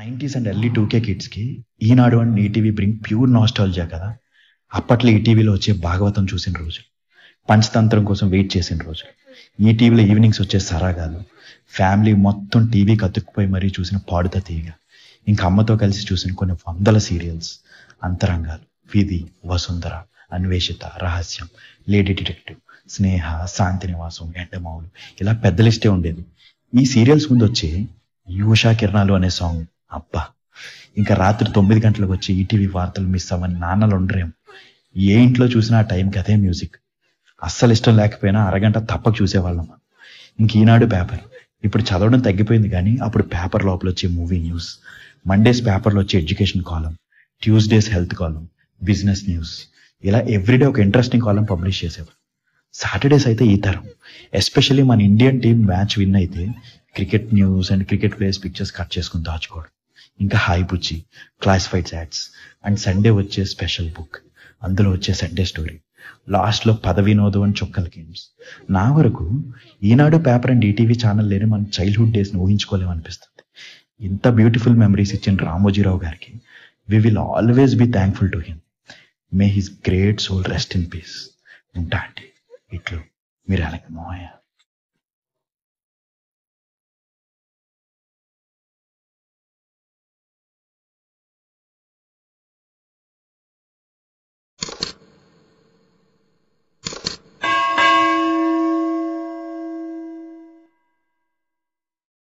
90s and early 2K కిడ్స్కి Eenadu and ETV bring pure nostalgia కదా. అప్పట్లో ఈటీవీలో వచ్చే భాగవతం చూసిన రోజు, పంచతంత్రం కోసం వెయిట్ చేసిన రోజు, ఈటీవీలో ఈవినింగ్స్ వచ్చే సరాగాలు, ఫ్యామిలీ మొత్తం టీవీకి అతుక్కుపోయి మరీ చూసిన పాడుత తీగ, ఇంకా అమ్మతో కలిసి చూసిన కొన్ని వందల సీరియల్స్, అంతరంగాలు, విధి, వసుంధర, అన్వేషిత, రహస్యం, లేడీ డిటెక్టివ్, స్నేహ, శాంతి నివాసం, ఎండమావులు, ఇలా పెద్ద లిస్టే ఉండేది. ఈ సీరియల్స్ ముందు వచ్చే ఈ ఉషా కిరణాలు అనే సాంగ్, అబ్బా! ఇంకా రాత్రి 9 గంటలకు వచ్చి ఈటీవీ వార్తలు మిస్ అవ్వని నాన్నలు ఉండరేం. ఏ ఇంట్లో చూసినా ఆ టైంకి అదే మ్యూజిక్. అస్సలు ఇష్టం లేకపోయినా అరగంట తప్పక చూసేవాళ్ళం. ఇంక ఈనాడు పేపర్ ఇప్పుడు చదవడం తగ్గిపోయింది, కానీ అప్పుడు పేపర్ లోపల వచ్చే మూవీ న్యూస్, మండేస్ పేపర్లో వచ్చే ఎడ్యుకేషన్ కాలం, ట్యూస్డేస్ హెల్త్ కాలం, బిజినెస్ న్యూస్, ఇలా ఎవ్రీడే ఒక ఇంట్రెస్టింగ్ కాలం పబ్లిష్ చేసేవారు. సాటర్డేస్ అయితే ఈ తరం, ఎస్పెషల్లీ మన ఇండియన్ టీం మ్యాచ్ విన్ అయితే cricket news and cricket players pictures cut చేసుకుని దాచుకోవడం, ఇంకా hi Bujji, classifieds ads, and Sunday వచ్చే స్పెషల్ బుక్, అందులో వచ్చే సండే స్టోరీ, లాస్ట్లో పద వినోదం అని చుక్కల గేమ్స్. నా వరకు ఈనాడు పేపర్ అండ్ ఈటీవీ ఛానల్ లేని మన చైల్డ్హుడ్ డేస్ని ఊహించుకోలేమనిపిస్తుంది. ఇంత బ్యూటిఫుల్ మెమరీస్ ఇచ్చిన రామోజీరావు గారికి we will always be thankful to him. May his great soul rest in peace. ఉంటా అండి ఇట్లు మీరు అలాగే మోయ.